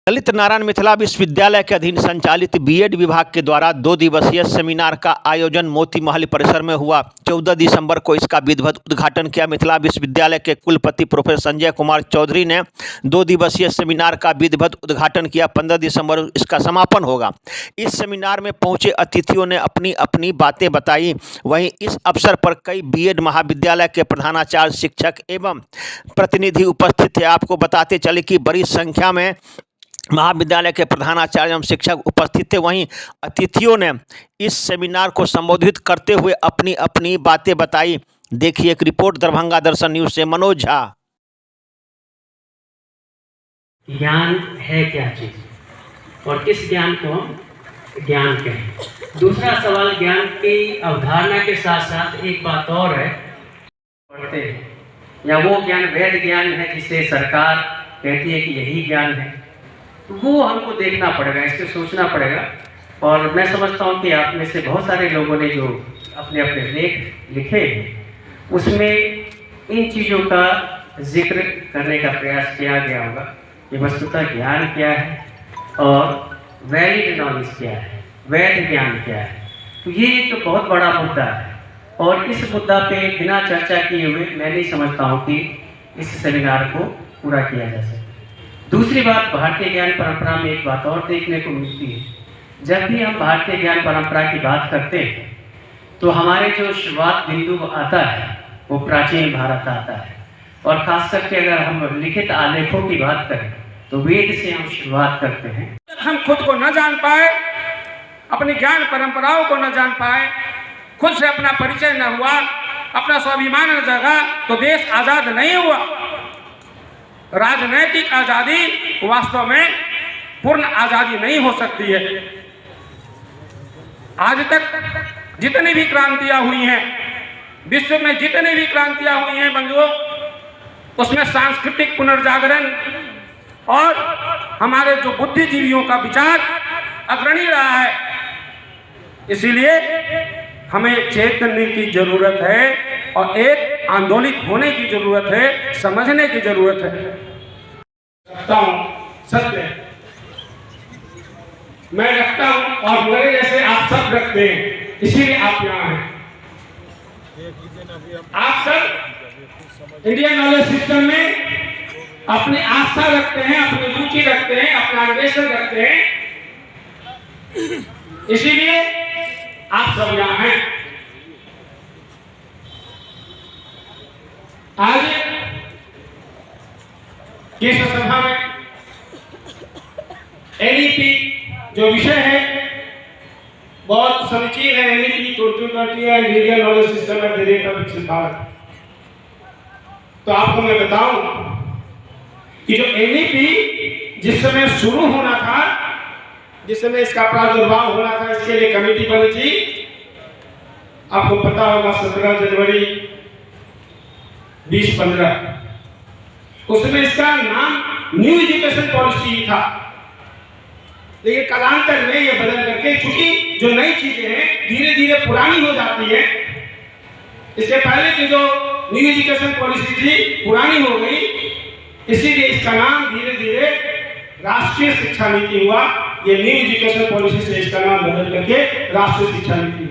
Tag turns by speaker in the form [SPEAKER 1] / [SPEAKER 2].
[SPEAKER 1] ललित नारायण मिथिला विश्वविद्यालय के अधीन संचालित बीएड विभाग के द्वारा 2 दिवसीय सेमिनार का आयोजन मोती महल परिसर में हुआ। 14 दिसंबर को इसका विधिवत उद्घाटन किया। मिथिला विश्वविद्यालय के कुलपति प्रोफेसर संजय कुमार चौधरी ने 2 दिवसीय सेमिनार का विधिवत उद्घाटन किया। 15 दिसंबर इसका समापन होगा। इस सेमिनार में पहुंचे अतिथियों ने अपनी अपनी बातें बताई। वहीं इस अवसर पर कई बीएड महाविद्यालय के प्रधानाचार्य, शिक्षक एवं प्रतिनिधि उपस्थित थे। आपको बताते चले कि बड़ी संख्या में महाविद्यालय के प्रधानाचार्य एवं शिक्षक उपस्थित थे। वहीं अतिथियों ने इस सेमिनार को संबोधित करते हुए अपनी अपनी बातें बताई। देखिए एक रिपोर्ट दरभंगा दर्शन न्यूज से मनोज झा।
[SPEAKER 2] ज्ञान है क्या चीज और किस ज्ञान को हम ज्ञान कहें। दूसरा सवाल, ज्ञान की अवधारणा के साथ साथ एक बात और है, पढ़ते हैं या वो ज्ञान वैध ज्ञान है जिसे सरकार कहती है कि यही ज्ञान है, वो हमको देखना पड़ेगा, इससे सोचना पड़ेगा। और मैं समझता हूँ कि आप में से बहुत सारे लोगों ने जो अपने अपने लेख लिखे हैं उसमें इन चीज़ों का जिक्र करने का प्रयास किया गया होगा कि वस्तुतः ज्ञान क्या है और वैलिड नॉलेज क्या है, वैध ज्ञान क्या है। तो ये एक बहुत बड़ा मुद्दा है और इस मुद्दा पे बिना चर्चा किए हुए मैं नहीं समझता हूँ कि इस सेमिनार को पूरा किया जा सकता। दूसरी बात, भारतीय ज्ञान परंपरा में एक बात और देखने को मिलती है। जब भी हम भारतीय ज्ञान परंपरा की बात करते हैं तो हमारे जो शुरुआत बिंदु आता है वो प्राचीन भारत आता है और खास करके अगर हम लिखित आलेखों की बात करें तो वेद से हम शुरुआत करते हैं।
[SPEAKER 3] हम खुद को न जान पाए, अपनी ज्ञान परंपराओं को न जान पाए, खुद से अपना परिचय न हुआ, अपना स्वाभिमान न जगा तो देश आजाद नहीं हुआ। राजनैतिक आजादी वास्तव में पूर्ण आजादी नहीं हो सकती है। आज तक जितनी भी क्रांतियां हुई हैं, विश्व में जितनी भी क्रांतियां हुई हैं बंधुओं, उसमें सांस्कृतिक पुनर्जागरण और हमारे जो बुद्धिजीवियों का विचार अग्रणी रहा है। इसीलिए हमें चेतने की जरूरत है और एक आंदोलित होने की जरूरत है, समझने की जरूरत है। रखता हूं सत्य मैं रखता हूं और मेरे जैसे आप सब रखते हैं, इसीलिए आप यहाँ हैं। आप सब इंडियन नॉलेज सिस्टम में अपनी आस्था रखते हैं, अपनी रुचि रखते हैं, अपना अन्वेषण रखते हैं, इसीलिए आप सब यहाँ हैं। आज की सभा में एनईपी जो विषय है बहुत समीचीन है। NEP 2020 and Indian knowledge system at the rate of विकसित भारत। तो आपको मैं बताऊं कि जो एनईपी जिस समय शुरू होना था, जिस समय इसका प्रादुर्भाव होना था, इसके लिए कमेटी बनी थी। आपको पता होगा 17 जनवरी 2015, उसमें इसका नाम न्यू एजुकेशन पॉलिसी था। लेकिन कालांतर में ये बदल करके, चूंकि जो नई चीजें हैं धीरे धीरे पुरानी हो जाती है, इसके पहले की जो न्यू एजुकेशन पॉलिसी थी पुरानी हो गई, इसीलिए इसका नाम धीरे धीरे राष्ट्रीय शिक्षा नीति हुआ। ये न्यू एजुकेशन पॉलिसी से इसका नाम बदल करके राष्ट्रीय शिक्षा नीति